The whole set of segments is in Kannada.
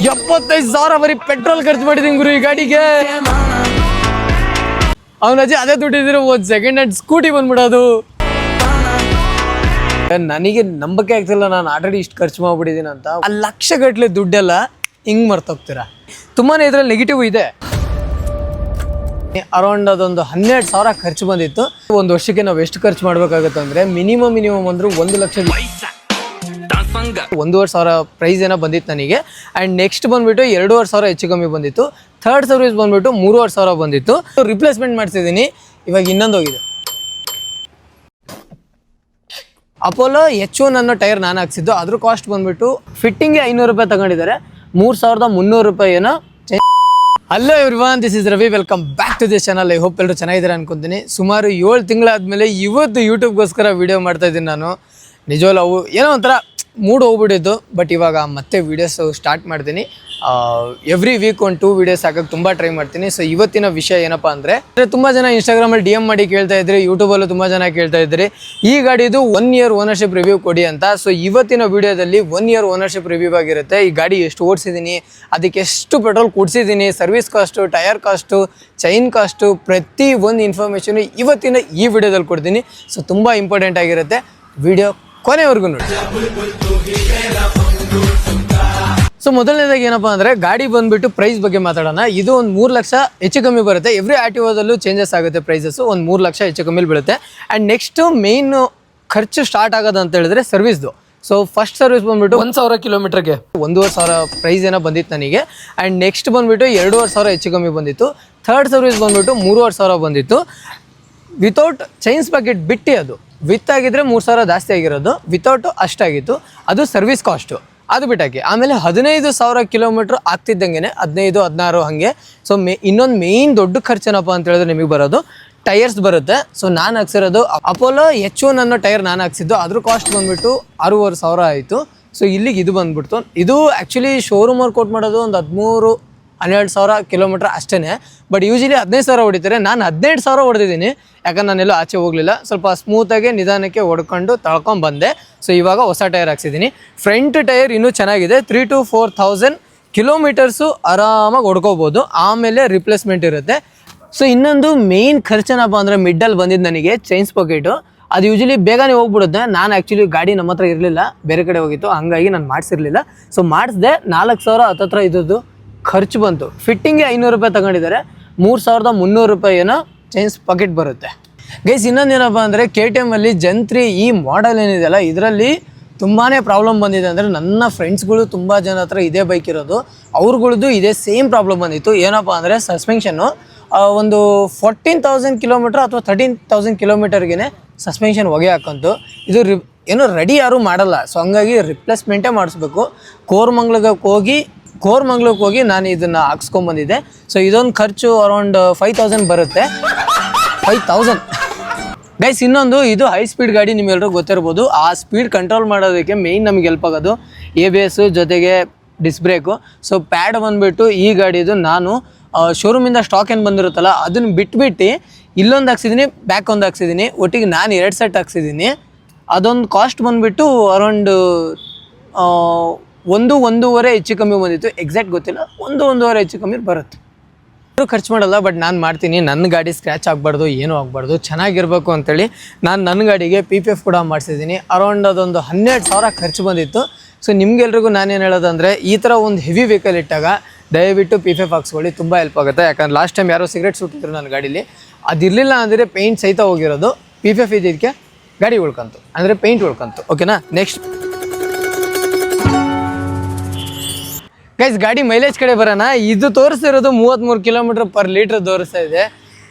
75,000 ಬರೀ ಪೆಟ್ರೋಲ್ ಖರ್ಚು ಮಾಡಿದೀನಿ ಗುರು ಈ ಗಾಡಿಗೆ. ಅವನಜ್ಜಿ ಅದೇ ದುಡ್ಡಿದ್ರೆ ಒಂದು ಸೆಕೆಂಡ್ ಹ್ಯಾಂಡ್ ಸ್ಕೂಟಿ ಬಂದ್ಬಿಡೋದು. ನನಗೆ ನಂಬಕ್ಕೆ ಆಗ್ತಿಲ್ಲ, ನಾನು ಆಲ್ರೆಡಿ ಇಷ್ಟು ಖರ್ಚು ಮಾಡ್ಬಿಟ್ಟಿದ್ದೀನಿ ಅಂತ. ಆ ಲಕ್ಷಗಟ್ಟಲೆ ದುಡ್ಡೆಲ್ಲ ಹಿಂಗೆ ಮರ್ತೋಗ್ತೀರಾ. ತುಂಬಾ ಇದ್ರಲ್ಲಿ ನೆಗೆಟಿವ್ ಇದೆ. ಅರೌಂಡ್ ಅದೊಂದು 12,000 ಖರ್ಚು ಬಂದಿತ್ತು. ಒಂದು ವರ್ಷಕ್ಕೆ ನಾವು ಎಷ್ಟು ಖರ್ಚು ಮಾಡ್ಬೇಕಾಗುತ್ತೆ ಅಂದರೆ ಮಿನಿಮಮ್ ಅಂದ್ರೆ 1 ಲಕ್ಷ 1,500,000 ಪ್ರೈಸ್ ಏನೋ ಬಂದಿತ್ತು ನನಗೆ. ಆ್ಯಂಡ್ ನೆಕ್ಸ್ಟ್ ಬಂದುಬಿಟ್ಟು 2,500,000 ಹೆಚ್ಚು ಕಮ್ಮಿ ಬಂದಿತ್ತು. ಥರ್ಡ್ ಸರ್ವಿಸ್ ಬಂದುಬಿಟ್ಟು 3,500,000 ಬಂದಿತ್ತು. ರಿಪ್ಲೇಸ್ಮೆಂಟ್ ಮಾಡಿಸಿದ್ದೀನಿ. ಇವಾಗ ಇನ್ನೊಂದು ಹೋಗಿದೆ. ಅಪೋಲೋ H1 ಅನ್ನೋ ಟೈರ್ ನಾನು ಹಾಕ್ಸಿದ್ದು. ಅದ್ರ ಕಾಸ್ಟ್ ಬಂದುಬಿಟ್ಟು ಫಿಟ್ಟಿಂಗ್ಗೆ 500 ರೂಪಾಯಿ ತಗೊಂಡಿದ್ದಾರೆ. 3,300 ರೂಪಾಯಿ ಏನೋ. Hello everyone, this is Ravi. Welcome back to this channel. I hope ಎಲ್ಲರೂ ಚೆನ್ನಾಗಿದ್ದಾರೆ ಅನ್ಕೊಂತೀನಿ. ಸುಮಾರು 7 ತಿಂಗಳಾದಮೇಲೆ ಇವತ್ತು ಯೂಟ್ಯೂಬ್ಗೋಸ್ಕರ ವೀಡಿಯೋ ಮಾಡ್ತಾ ಇದ್ದೀನಿ ನಾನು. ನಿಜವಲ್ಲ ಅವು ಏನೋ ಒಂಥರ ಮೂಡ್ ಹೋಗ್ಬಿಟ್ಟಿದ್ದು. ಬಟ್ ಇವಾಗ ಮತ್ತೆ ವೀಡಿಯೋಸ್ ಸ್ಟಾರ್ಟ್ ಮಾಡ್ತೀನಿ. ಎವ್ರಿ ವೀಕ್ 1-2 ವೀಡಿಯೋಸ್ ಹಾಕೋಕ್ಕೆ ತುಂಬ ಟ್ರೈ ಮಾಡ್ತೀನಿ. ಸೊ ಇವತ್ತಿನ ವಿಷಯ ಏನಪ್ಪ ಅಂದರೆ ತುಂಬ ಜನ ಇನ್ಸ್ಟಾಗ್ರಾಮಲ್ಲಿ DM ಮಾಡಿ ಕೇಳ್ತಾ ಇದ್ರಿ, ಯೂಟ್ಯೂಬಲ್ಲೂ ತುಂಬ ಜನ ಕೇಳ್ತಾ ಇದ್ರಿ ಈ ಗಾಡಿದು 1 ಇಯರ್ ಓನರ್ಶಿಪ್ ರಿವ್ಯೂ ಕೊಡಿ ಅಂತ. ಸೊ ಇವತ್ತಿನ ವೀಡಿಯೋದಲ್ಲಿ 1 ಇಯರ್ ಓನರ್ಶಿಪ್ ರಿವ್ಯೂ ಆಗಿರುತ್ತೆ. ಈ ಗಾಡಿ ಎಷ್ಟು ಓಡಿಸಿದ್ದೀನಿ, ಅದಕ್ಕೆ ಎಷ್ಟು ಪೆಟ್ರೋಲ್ ಕುಡಿಸಿದ್ದೀನಿ, service cost, tyre cost, chain cost, ಪ್ರತಿ ಒಂದು ಇನ್ಫಾರ್ಮೇಷನು ಇವತ್ತಿನ ಈ ವಿಡಿಯೋದಲ್ಲಿ ಕೊಡ್ತೀನಿ. ಸೊ ತುಂಬ ಇಂಪಾರ್ಟೆಂಟ್ ಆಗಿರುತ್ತೆ. ವಿಡಿಯೋ ಕೊನೆವರೆಗೂ ನೋಡಿ. ಸೊ ಮೊದಲನೇದಾಗಿ ಏನಪ್ಪ ಅಂದರೆ ಗಾಡಿ ಬಂದುಬಿಟ್ಟು ಪ್ರೈಸ್ ಬಗ್ಗೆ ಮಾತಾಡೋಣ. ಇದು ಒಂದು 3 ಲಕ್ಷ ಹೆಚ್ಚು ಕಮ್ಮಿ ಬರುತ್ತೆ. ಎವ್ರಿ ಆರ್ಟಿಒದಲ್ಲೂ ಚೇಂಜಸ್ ಆಗುತ್ತೆ ಪ್ರೈಸಸ್ಸು. ಒಂದು 3 ಲಕ್ಷ ಹೆಚ್ಚು ಕಮ್ಮಿ ಬೀಳುತ್ತೆ. ಆ್ಯಂಡ್ ನೆಕ್ಸ್ಟು ಮೇನ್ ಖರ್ಚು ಸ್ಟಾರ್ಟ್ ಆಗೋದು ಅಂತ ಹೇಳಿದ್ರೆ ಸರ್ವಿಸ್ದು. ಸೊ ಫಸ್ಟ್ ಸರ್ವಿಸ್ ಬಂದುಬಿಟ್ಟು 1,000 ಕಿಲೋಮೀಟ್ರಿಗೆ 1,500,000 ಪ್ರೈಸ್ ಏನೋ ಬಂದಿತ್ತು ನನಗೆ. ಆ್ಯಂಡ್ ನೆಕ್ಸ್ಟ್ ಬಂದುಬಿಟ್ಟು 2,500,000 ಹೆಚ್ಚು ಕಮ್ಮಿ ಬಂದಿತ್ತು. ಥರ್ಡ್ ಸರ್ವಿಸ್ ಬಂದುಬಿಟ್ಟು 3,500,000 ಬಂದಿತ್ತು. ವಿತೌಟ್ ಚೈನ್ಸ್ ಪ್ಯಾಕೆಟ್ ಬಿಟ್ಟು ಅದು ವಿತ್ ಆಗಿದ್ರೆ 3,000 ಜಾಸ್ತಿ ಆಗಿರೋದು, ವಿತೌಟು ಅಷ್ಟಾಗಿತ್ತು. ಅದು ಸರ್ವಿಸ್ ಕಾಸ್ಟು, ಅದು ಬಿಟ್ಟಾಕಿ. ಆಮೇಲೆ 15,000 ಕಿಲೋಮೀಟ್ರ್ ಆಗ್ತಿದ್ದಂಗೆ 15, 16 ಹಾಗೆ. ಸೊ ಇನ್ನೊಂದು ಮೇಯ್ನ್ ದೊಡ್ಡ ಖರ್ಚೇನಪ್ಪ ಅಂತ ಹೇಳಿದ್ರೆ ನಿಮಗೆ ಬರೋದು ಟೈರ್ಸ್ ಬರುತ್ತೆ. ಸೊ ನಾನು ಹಾಕ್ಸಿರೋದು ಅಪೋಲೋ H1 ಅನ್ನೋ ಟೈರ್ ನಾನು ಹಾಕ್ಸಿದ್ದು. ಅದ್ರ ಕಾಸ್ಟ್ ಬಂದುಬಿಟ್ಟು 6,500 ಆಯಿತು. ಸೊ ಇಲ್ಲಿಗೆ ಇದು ಬಂದುಬಿಡ್ತು. ಇದು ಆ್ಯಕ್ಚುಲಿ ಶೋರೂಮವ್ರು ಕೊಟ್ಟು ಮಾಡೋದು ಒಂದು 13,000-12,000 ಕಿಲೋಮೀಟ್ರ್ ಅಷ್ಟೇ. ಬಟ್ ಯೂಶಲಿ 15,000 ಹೊಡಿತಾರೆ. ನಾನು 18,000 ಹೊಡೆದಿದ್ದೀನಿ. ಯಾಕಂದ್ರೆ ನಾನೆಲ್ಲೂ ಆಚೆ ಹೋಗಲಿಲ್ಲ. ಸ್ವಲ್ಪ ಸ್ಮೂತಾಗಿ ನಿಧಾನಕ್ಕೆ ಹೊಡ್ಕೊಂಡು ಬಂದೆ. ಸೊ ಇವಾಗ ಹೊಸ ಟೈರ್ ಹಾಕ್ಸಿದ್ದೀನಿ. ಫ್ರಂಟ್ ಟೈರ್ ಇನ್ನೂ ಚೆನ್ನಾಗಿದೆ. 3,000 to 4,000 ಕಿಲೋಮೀಟರ್ಸು ಆರಾಮಾಗಿ ಹೊಡ್ಕೋಬೋದು. ಆಮೇಲೆ ರಿಪ್ಲೇಸ್ಮೆಂಟ್ ಇರುತ್ತೆ. ಸೊ ಇನ್ನೊಂದು ಮೇಯ್ನ್ ಖರ್ಚೇನಪ್ಪ ಅಂದರೆ ಮಿಡ್ಡಲ್ಲಿ ಬಂದಿದ್ದು ನನಗೆ ಚೈನ್ಸ್ ಪಾಕೆಟು. ಅದು ಯೂಶಲಿ ಬೇಗನೆ ಹೋಗ್ಬಿಡುತ್ತೆ. ನಾನು ಆ್ಯಕ್ಚುಲಿ ಗಾಡಿ ನಮ್ಮ ಹತ್ರ ಇರಲಿಲ್ಲ, ಬೇರೆ ಕಡೆ ಹೋಗಿತ್ತು, ಹಾಗಾಗಿ ನಾನು ಮಾಡಿಸಿರಲಿಲ್ಲ. ಸೊ ಮಾಡಿಸ್ದೆ. 4,000 ಹತ್ತತ್ರ ಇದ್ದದ್ದು ಖರ್ಚು ಬಂತು. ಫಿಟ್ಟಿಂಗ್ಗೆ 500 ರೂಪಾಯಿ ತಗೊಂಡಿದ್ದಾರೆ. 3,300 ರೂಪಾಯಿ ಏನೋ ಚೈನ್ಸ್ ಪಾಕೆಟ್ ಬರುತ್ತೆ. ಗೈಸ್ ಇನ್ನೊಂದೇನಪ್ಪ ಅಂದರೆ KTM ಅಲ್ಲಿ ಜಂತ್ರಿ ಈ ಮಾಡೆಲ್ ಏನಿದೆಯಲ್ಲ, ಇದರಲ್ಲಿ ತುಂಬಾ ಪ್ರಾಬ್ಲಮ್ ಬಂದಿದೆ. ಅಂದರೆ ನನ್ನ ಫ್ರೆಂಡ್ಸ್ಗಳು ತುಂಬ ಜನ ಹತ್ರ ಇದೇ ಬೈಕ್ ಇರೋದು. ಅವ್ರುಗಳದ್ದು ಇದೇ ಸೇಮ್ ಪ್ರಾಬ್ಲಮ್ ಬಂದಿತ್ತು. ಏನಪ್ಪ ಅಂದರೆ ಸಸ್ಪೆನ್ಷನ್ನು ಒಂದು 14,000 ಕಿಲೋಮೀಟ್ರ್ ಅಥವಾ 13,000 ಕಿಲೋಮೀಟರ್ಗೆ ಸಸ್ಪೆನ್ಷನ್ ಹೊಗೆ ಹಾಕಂತು. ಇದು ಏನೋ ರೆಡಿ ಯಾರೂ ಮಾಡಲ್ಲ. ಸೊ ಹಂಗಾಗಿ ರಿಪ್ಲೇಸ್ಮೆಂಟೇ ಮಾಡಿಸ್ಬೇಕು. ಕೋರ್ಮಂಗ್ಲಕ್ಕೆ ಹೋಗಿ ನಾನು ಇದನ್ನು ಹಾಕ್ಸ್ಕೊಂಬಂದಿದ್ದೆ. ಸೊ ಇದೊಂದು ಖರ್ಚು ಅರೌಂಡ್ 5,000 ಬರುತ್ತೆ. 5,000 ಗೈಸ್. ಇನ್ನೊಂದು ಇದು ಹೈ ಸ್ಪೀಡ್ ಗಾಡಿ, ನಿಮ್ಗೆಲ್ಲರೂ ಗೊತ್ತಿರ್ಬೋದು. ಆ ಸ್ಪೀಡ್ ಕಂಟ್ರೋಲ್ ಮಾಡೋದಕ್ಕೆ ಮೇಯ್ನ್ ನಮಗೆ ಹೆಲ್ಪ್ ಆಗೋದು ABS ಜೊತೆಗೆ ಡಿಸ್ಕ್ ಬ್ರೇಕು. ಸೊ ಪ್ಯಾಡ್ ಬಂದುಬಿಟ್ಟು ಈ ಗಾಡಿದು ನಾನು ಶೋರೂಮಿಂದ ಸ್ಟಾಕ್ ಏನು ಬಂದಿರುತ್ತಲ್ಲ ಅದನ್ನು ಬಿಟ್ಬಿಟ್ಟು ಇಲ್ಲೊಂದು ಹಾಕ್ಸಿದ್ದೀನಿ, ಬ್ಯಾಕ್ ಒಂದು ಹಾಕ್ಸಿದ್ದೀನಿ. ಒಟ್ಟಿಗೆ ನಾನು 2 ಸೆಟ್ ಹಾಕ್ಸಿದ್ದೀನಿ. ಅದೊಂದು ಕಾಸ್ಟ್ ಬಂದುಬಿಟ್ಟು ಅರೌಂಡ್ 1-1.5 ಹೆಚ್ಚು ಕಮ್ಮಿ ಬಂದಿತ್ತು. ಎಕ್ಸಾಕ್ಟ್ ಗೊತ್ತಿಲ್ಲ, 1-1.5 ಹೆಚ್ಚು ಕಮ್ಮಿ ಬರುತ್ತೆ. ಖರ್ಚು ಮಾಡಲ್ಲ, ಬಟ್ ನಾನು ಮಾಡ್ತೀನಿ. ನನ್ನ ಗಾಡಿ ಸ್ಕ್ರ್ಯಾಚ್ ಆಗಬಾರ್ದು, ಏನೂ ಆಗಬಾರ್ದು, ಚೆನ್ನಾಗಿರಬೇಕು ಅಂತೇಳಿ ನಾನು ನನ್ನ ಗಾಡಿಗೆ PPF ಕೂಡ ಮಾಡಿಸಿದ್ದೀನಿ. ಅರೌಂಡ್ ಅದೊಂದು 12,000 ಖರ್ಚು ಬಂದಿತ್ತು. ಸೊ ನಿಮ್ಗೆಲ್ರಿಗೂ ನಾನೇನು ಹೇಳೋದಂದರೆ, ಈ ಥರ ಒಂದು ಹೆವಿ ವೆಹಿಕಲ್ ಇಟ್ಟಾಗ ದಯವಿಟ್ಟು PPF ಹಾಕ್ಸ್ಕೊಳ್ಳಿ, ತುಂಬ ಹೆಲ್ಪ್ ಆಗುತ್ತೆ. ಯಾಕಂದ್ರೆ ಲಾಸ್ಟ್ ಟೈಮ್ ಯಾರೋ ಸಿಗರೇಟ್ ಸುಟ್ಟಿದ್ರು ನನ್ನ ಗಾಡೀಲಿ. ಅದಿರಲಿಲ್ಲ ಅಂದರೆ ಪೇಂಟ್ ಸಹಿತ ಹೋಗಿರೋದು. PPF ಇದಕ್ಕೆ ಗಾಡಿ ಉಳ್ಕೊಂತು, ಅಂದರೆ ಪೇಂಟ್ ಉಳ್ಕೊಂತು. ಓಕೆನಾ. ನೆಕ್ಸ್ಟ್ ಗೈಸ್ ಗಾಡಿ ಮೈಲೇಜ್ ಕಡೆ ಬರೋಣ. ಇದು ತೋರಿಸ್ತಿರೋದು 33 ಕಿಲೋಮೀಟರ್ ಪರ್ ಲೀಟ್ರ್ ತೋರಿಸ್ತಾ ಇದೆ.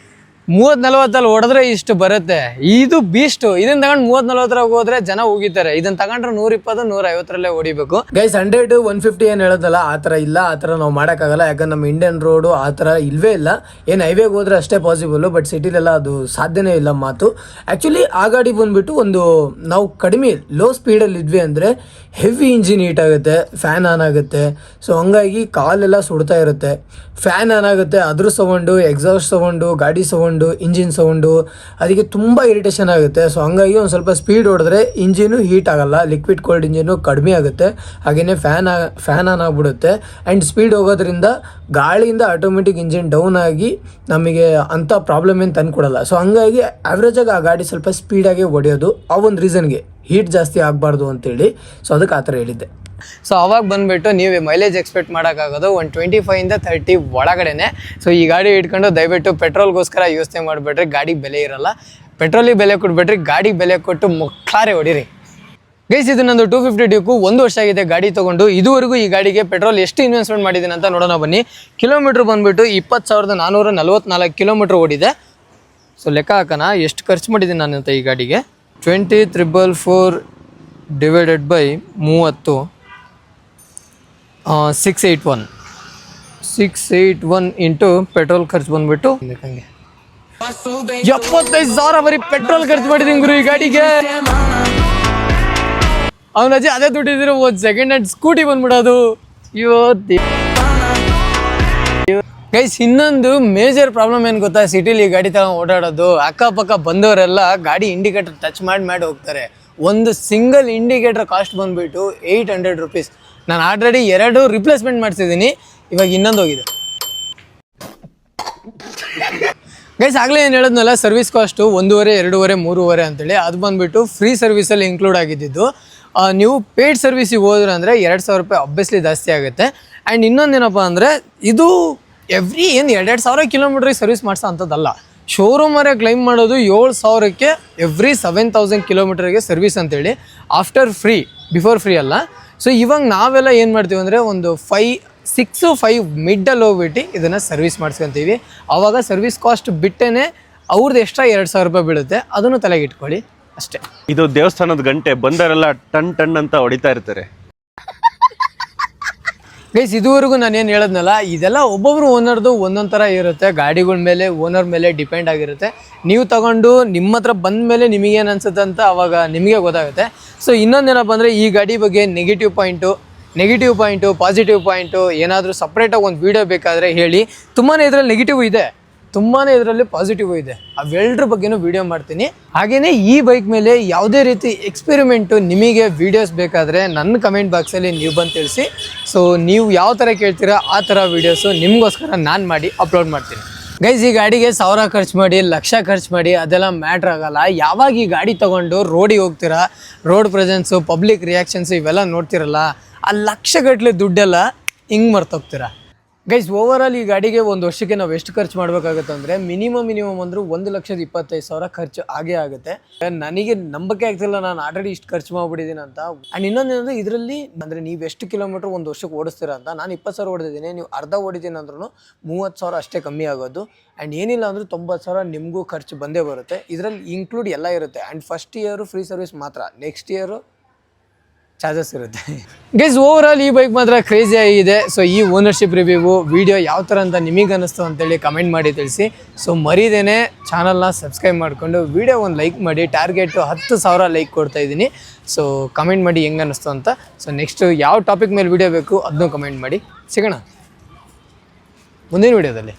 30-40 ಹೊಡೆದ್ರೆ ಇಷ್ಟು ಬರುತ್ತೆ. ಇದು ಬೀಸ್ಟು. ಇದನ್ನ ತಗೊಂಡು 30-40 ಹೋದ್ರೆ ಜನ ಹೋಗಿದ್ದಾರೆ. ಇದನ್ನ ತಗೊಂಡ್ರೆ 120-150 ಹೊಡಿಬೇಕು. ಗೈಸ್ 100-150 ಏನು ಹೇಳೋದಲ್ಲ, ಆ ಥರ ಇಲ್ಲ. ಆ ಥರ ನಾವು ಮಾಡೋಕ್ಕಾಗಲ್ಲ. ಯಾಕಂದ್ರೆ ನಮ್ಮ ಇಂಡಿಯನ್ ರೋಡು ಆ ಥರ ಇಲ್ಲವೇ ಇಲ್ಲ. ಏನು ಹೈವೇಗೆ ಹೋದ್ರೆ ಅಷ್ಟೇ ಪಾಸಿಬಲ್ಲು, ಬಟ್ ಸಿಟಿಲೆಲ್ಲ ಅದು ಸಾಧ್ಯನೇ ಇಲ್ಲ ಮಾತು. ಆ್ಯಕ್ಚುಲಿ ಆ ಗಾಡಿ ಬಂದುಬಿಟ್ಟು ಒಂದು ನಾವು ಕಡಿಮೆ ಲೋ ಸ್ಪೀಡಲ್ಲಿ ಇದ್ವಿ ಅಂದರೆ ಹೆವಿ ಇಂಜಿನ್ ಹೀಟ್ ಆಗುತ್ತೆ, ಫ್ಯಾನ್ ಆನ್ ಆಗುತ್ತೆ. ಸೊ ಹಂಗಾಗಿ ಕಾಲೆಲ್ಲ ಸುಡ್ತಾ ಇರುತ್ತೆ. ಫ್ಯಾನ್ ಆನ್ ಆಗುತ್ತೆ, ಅದ್ರ ಸೌಂಡು, ಎಕ್ಸಾಸ್ಟ್ ಸೌಂಡು, ಗಾಡಿ ಸೌಂಡು, ಸೌಂಡು, ಇಂಜಿನ್ ಸೌಂಡು, ಅದಕ್ಕೆ ತುಂಬ ಇರಿಟೇಷನ್ ಆಗುತ್ತೆ. ಸೊ ಹಂಗಾಗಿ ಒಂದು ಸ್ವಲ್ಪ ಸ್ಪೀಡ್ ಹೊಡೆದ್ರೆ ಇಂಜಿನು ಹೀಟ್ ಆಗಲ್ಲ, ಲಿಕ್ವಿಡ್ ಕೋಲ್ಡ್ ಇಂಜಿನು ಕಡಿಮೆ ಆಗುತ್ತೆ. ಹಾಗೆಯೇ ಫ್ಯಾನ್ ಆನ್ ಆಗಿಬಿಡುತ್ತೆ. ಆ್ಯಂಡ್ ಸ್ಪೀಡ್ ಹೋಗೋದ್ರಿಂದ ಗಾಳಿಯಿಂದ ಆಟೋಮೆಟಿಕ್ ಇಂಜಿನ್ ಡೌನ್ ಆಗಿ ನಮಗೆ ಅಂಥ ಪ್ರಾಬ್ಲಮ್ ಏನು ತಂದುಕೊಡಲ್ಲ. ಸೊ ಹಂಗಾಗಿ ಆ್ಯಾವ್ರೇಜಾಗಿ ಆ ಗಾಡಿ ಸ್ವಲ್ಪ ಸ್ಪೀಡಾಗಿ ಹೊಡೆಯೋದು, ಆ ಒಂದು ರೀಸನ್ಗೆ ಹೀಟ್ ಜಾಸ್ತಿ ಆಗಬಾರ್ದು ಅಂತೇಳಿ. ಸೊ ಅದಕ್ಕೆ ಆ ಥರ ಹೇಳಿದ್ದೆ. ಸೊ ಅವಾಗ ಬಂದುಬಿಟ್ಟು ನೀವು ಮೈಲೇಜ್ ಎಕ್ಸ್ಪೆಕ್ಟ್ ಮಾಡೋಕ್ಕಾಗೋದು 125-30 ಒಳಗಡೆನೆ. ಸೊ ಈ ಗಾಡಿ ಇಟ್ಕೊಂಡು ದಯವಿಟ್ಟು ಪೆಟ್ರೋಲ್ಗೋಸ್ಕರ ಯೋಚನೆ ಮಾಡಿಬಿಟ್ರೆ ಗಾಡಿಗೆ ಬೆಲೆ ಇರೋಲ್ಲ. ಪೆಟ್ರೋಲಿಗೆ ಬೆಲೆ ಕೊಟ್ಬಿಟ್ರೆ ಗಾಡಿಗೆ ಬೆಲೆ ಕೊಟ್ಟು ಮುಕ್ಕಾರೆ ಹೊಡಿರಿ ಗೈಸ್. ಇದು ನಂದು 250 ಡ್ಯೂಕು 1 ವರ್ಷ ಆಗಿದೆ ಗಾಡಿ ತೊಗೊಂಡು. ಇದುವರೆಗೂ ಈ ಗಾಡಿಗೆ ಪೆಟ್ರೋಲ್ ಎಷ್ಟು ಇನ್ವೆಸ್ಟ್ಮೆಂಟ್ ಮಾಡಿದ್ದೀನಿ ಅಂತ ನೋಡೋಣ ಬನ್ನಿ. ಕಿಲೋಮೀಟ್ರ್ ಬಂದುಬಿಟ್ಟು 20,444 ಕಿಲೋಮೀಟ್ರ್ ಓಡಿದೆ. ಸೊ ಲೆಕ್ಕ ಹಾಕೋಣ ಎಷ್ಟು ಖರ್ಚು ಮಾಡಿದ್ದೀನಿ ನಾನು ಅಂತ ಈ ಗಾಡಿಗೆ. 20,444 ಡಿವೈಡೆಡ್ ಬೈ 30 681 ಇಂಟು ಪೆಟ್ರೋಲ್ ಖರ್ಚು ಬಂದುಬಿಟ್ಟು 75,000 ಬರೀ ಪೆಟ್ರೋಲ್ ಖರ್ಚು ಮಾಡಿದ್ದೀನಿ ಗುರು ಈ ಗಾಡಿಗೆ. ಅವ್ನ ಅಜ್ಜಿ ಅದೇ ದುಡ್ಡಿದ್ರೆ ಒಂದು ಸೆಕೆಂಡ್ ಹ್ಯಾಂಡ್ ಸ್ಕೂಟಿ ಬಂದ್ಬಿಡೋದು. ಗೈಸ್ ಇನ್ನೊಂದು ಮೇಜರ್ ಪ್ರಾಬ್ಲಮ್ ಏನು ಗೊತ್ತಾ, ಸಿಟಿಲಿ ಗಾಡಿ ತಗೊಂಡು ಓಡಾಡೋದು, ಅಕ್ಕಪಕ್ಕ ಬಂದವರೆಲ್ಲ ಗಾಡಿ ಇಂಡಿಕೇಟರ್ ಟಚ್ ಮಾಡಿ ಹೋಗ್ತಾರೆ. ಒಂದು ಸಿಂಗಲ್ ಇಂಡಿಕೇಟರ್ ಕಾಸ್ಟ್ ಬಂದುಬಿಟ್ಟು 800 ರುಪೀಸ್. ನಾನು ಆಲ್ರೆಡಿ 2 ರಿಪ್ಲೇಸ್ಮೆಂಟ್ ಮಾಡಿಸಿದ್ದೀನಿ, ಇವಾಗ ಇನ್ನೊಂದು ಹೋಗಿದೆ. ಗೈಸ್ ಆಗಲೇ ಏನು ಹೇಳಿದ್ನಲ್ಲ, ಸರ್ವಿಸ್ ಕಾಸ್ಟು 1.5, 2.5, 3.5 ಅಂತೇಳಿ, ಅದು ಬಂದುಬಿಟ್ಟು ಫ್ರೀ ಸರ್ವಿಸಲ್ಲಿ ಇನ್ಕ್ಲೂಡ್ ಆಗಿದ್ದು. ನೀವು ಪೇಯ್ಡ್ ಸರ್ವಿಸಿಗೆ ಹೋದ್ರೆ ಅಂದರೆ 2,000 ರೂಪಾಯಿ ಅಬ್ವಿಯಸ್ಲಿ ಜಾಸ್ತಿ ಆಗುತ್ತೆ. ಆ್ಯಂಡ್ ಇನ್ನೊಂದೇನಪ್ಪ ಅಂದರೆ ಇದು ಎವ್ರಿ 2,000 ಕಿಲೋಮೀಟ್ರಿಗೆ ಸರ್ವಿಸ್ ಮಾಡಿಸೋ ಅಂಥದ್ದಲ್ಲ. ಶೋರೂಮರೇ ಕ್ಲೈಮ್ ಮಾಡೋದು 7,000ಕ್ಕೆ ಎವ್ರಿ 7,000 ಕಿಲೋಮೀಟ್ರಿಗೆ ಸರ್ವಿಸ್ ಅಂತೇಳಿ, ಆಫ್ಟರ್ ಫ್ರೀ, ಬಿಫೋರ್ ಫ್ರೀ ಅಲ್ಲ. ಸೊ ಇವಾಗ ನಾವೆಲ್ಲ ಏನು ಮಾಡ್ತೀವಿ ಅಂದರೆ ಒಂದು 6-5 ಮಿಡ್ಡಲ್ಲಿ ಹೋಗ್ಬಿಟ್ಟು ಇದನ್ನು ಸರ್ವಿಸ್ ಮಾಡಿಸ್ಕೊತೀವಿ. ಆವಾಗ ಸರ್ವಿಸ್ ಕಾಸ್ಟ್ ಬಿಟ್ಟೇ ಅವ್ರದ್ದು ಎಕ್ಸ್ಟ್ರಾ 2,000 ರೂಪಾಯಿ ಬೀಳುತ್ತೆ. ಅದನ್ನು ತಲೆಗೆ ಇಟ್ಕೊಳ್ಳಿ ಅಷ್ಟೇ. ಇದು ದೇವಸ್ಥಾನದ ಗಂಟೆ, ಬಂದವರೆಲ್ಲ ಟನ್ ಅಂತ ಹೊಡಿತಾ ಇರ್ತಾರೆ. ಗೈಸ್ ಇದುವರೆಗೂ ನಾನು ಏನು ಹೇಳಿದ್ನಲ್ಲ, ಇದೆಲ್ಲ ಒಬ್ಬೊಬ್ರು ಓನರ್ದು ಒಂದೊಂದು ಥರ ಇರುತ್ತೆ. ಗಾಡಿಗಳ ಮೇಲೆ, ಓನರ್ ಮೇಲೆ ಡಿಪೆಂಡ್ ಆಗಿರುತ್ತೆ. ನೀವು ತಗೊಂಡು ನಿಮ್ಮ ಹತ್ರ ಬಂದ ಮೇಲೆ ನಿಮಗೇನು ಅನ್ಸುತ್ತೆ ಅಂತ ಅವಾಗ ನಿಮಗೆ ಗೊತ್ತಾಗುತ್ತೆ. ಸೊ ಇನ್ನೊಂದೇನಪ್ಪ ಅಂದರೆ ಈ ಗಾಡಿ ಬಗ್ಗೆ ನೆಗೆಟಿವ್ ಪಾಯಿಂಟು ಪಾಸಿಟಿವ್ ಪಾಯಿಂಟು ಏನಾದರೂ ಸಪ್ರೇಟಾಗಿ ಒಂದು ವೀಡಿಯೋ ಬೇಕಾದರೆ ಹೇಳಿ. ತುಂಬಾ ಇದರಲ್ಲಿ ನೆಗೆಟಿವ್ ಇದೆ, ತುಂಬಾ ಇದರಲ್ಲಿ ಪಾಸಿಟಿವ್ ಇದೆ. ಅವೆಲ್ಲರ ಬಗ್ಗೆನೂ ವೀಡಿಯೋ ಮಾಡ್ತೀನಿ. ಹಾಗೆಯೇ ಈ ಬೈಕ್ ಮೇಲೆ ಯಾವುದೇ ರೀತಿ ಎಕ್ಸ್ಪೆರಿಮೆಂಟು ನಿಮಗೆ ವೀಡಿಯೋಸ್ ಬೇಕಾದರೆ ನನ್ನ ಕಮೆಂಟ್ ಬಾಕ್ಸಲ್ಲಿ ನೀವು ಬಂದು ತಿಳಿಸಿ. ಸೊ ನೀವು ಯಾವ ಥರ ಕೇಳ್ತೀರಾ ಆ ಥರ ವೀಡಿಯೋಸು ನಿಮಗೋಸ್ಕರ ನಾನು ಮಾಡಿ ಅಪ್ಲೋಡ್ ಮಾಡ್ತೀನಿ. ಗೈಸ್ ಈ ಗಾಡಿಗೆ 1,000 ಖರ್ಚು ಮಾಡಿ, 1,00,000 ಖರ್ಚು ಮಾಡಿ ಅದೆಲ್ಲ ಮ್ಯಾಟ್ರ್ ಆಗೋಲ್ಲ. ಯಾವಾಗ ಈ ಗಾಡಿ ತೊಗೊಂಡು ರೋಡಿಗೆ ಹೋಗ್ತೀರಾ, ರೋಡ್ ಪ್ರೆಸೆನ್ಸು, ಪಬ್ಲಿಕ್ ರಿಯಾಕ್ಷನ್ಸು ಇವೆಲ್ಲ ನೋಡ್ತಿರಲ್ಲ, ಆ ಲಕ್ಷಗಟ್ಟಲೆ ದುಡ್ಡೆಲ್ಲ ಹಿಂಗೆ ಮರ್ತೋಗ್ತೀರಾ. ಗೈಸ್ ಓವರಾಲ್ ಈ ಗಾಡಿಗೆ ಒಂದು ವರ್ಷಕ್ಕೆ ನಾವು ಎಷ್ಟು ಖರ್ಚು ಮಾಡಬೇಕಾಗುತ್ತೆ ಅಂದರೆ ಮಿನಿಮಮ್ ಅಂದರೂ 1,25,000 ಖರ್ಚು ಆಗೇ ಆಗುತ್ತೆ. ನನಗೆ ನಂಬಕ್ಕೆ ಆಗ್ತಿಲ್ಲ, ನಾನು ಆಲ್ರೆಡಿ ಇಷ್ಟು ಖರ್ಚು ಮಾಡಿಬಿಟ್ಟಿದ್ದೀನಿ ಅಂತ. ಆ್ಯಂಡ್ ಇನ್ನೊಂದೇನಂದರೆ ಇದರಲ್ಲಿ ಅಂದರೆ ನೀವು ಎಷ್ಟು ಕಿಲೋಮೀಟ್ರ್ ಒಂದು ವರ್ಷಕ್ಕೆ ಓಡಿಸ್ತೀರಾ ಅಂತ. ನಾನು 20,000 ಹೊಡೆದಿದ್ದೀನಿ, ನೀವು ಅರ್ಧ ಹೊಡಿತೀನಿ ಅಂದ್ರೂ 30,000 ಅಷ್ಟೇ ಕಮ್ಮಿ ಆಗೋದು. ಆ್ಯಂಡ್ ಏನಿಲ್ಲ ಅಂದರೂ 90,000 ನಿಮಗೂ ಖರ್ಚು ಬಂದೇ ಬರುತ್ತೆ. ಇದರಲ್ಲಿ ಇನ್ಕ್ಲೂಡ್ ಎಲ್ಲ ಇರುತ್ತೆ. And first year free service ಮಾತ್ರ, ನೆಕ್ಸ್ಟ್ ಇಯರು ಚಾರ್ಜಸ್ ಇರುತ್ತೆ. ಗೈಸ್ ಓವರಾಲ್ ಈ ಬೈಕ್ ಮಾತ್ರ ಕ್ರೇಜಿ ಆಗಿದೆ. ಸೊ ಈ ಓನರ್ಶಿಪ್ ರಿವ್ಯೂ ವಿಡಿಯೋ ಯಾವ ಥರ ಅಂತ ನಿಮಗೆ ಅನ್ನಿಸ್ತು ಅಂತೇಳಿ ಕಮೆಂಟ್ ಮಾಡಿ ತಿಳಿಸಿ. ಸೊ ಮರಿದೇನೆ ಚಾನಲ್ನ ಸಬ್ಸ್ಕ್ರೈಬ್ ಮಾಡಿಕೊಂಡು ವಿಡಿಯೋ ಒಂದು ಲೈಕ್ ಮಾಡಿ. ಟಾರ್ಗೆಟು 10,000 ಲೈಕ್ ಕೊಡ್ತಾ ಇದ್ದೀನಿ. ಸೊ ಕಮೆಂಟ್ ಮಾಡಿ ಹೆಂಗೆ ಅನ್ನಿಸ್ತು ಅಂತ. ಸೊ ನೆಕ್ಸ್ಟು ಯಾವ ಟಾಪಿಕ್ ಮೇಲೆ ವಿಡಿಯೋ ಬೇಕು ಅದನ್ನೂ ಕಮೆಂಟ್ ಮಾಡಿ. ಸಿಗೋಣ ಮುಂದಿನ ವಿಡಿಯೋದಲ್ಲಿ.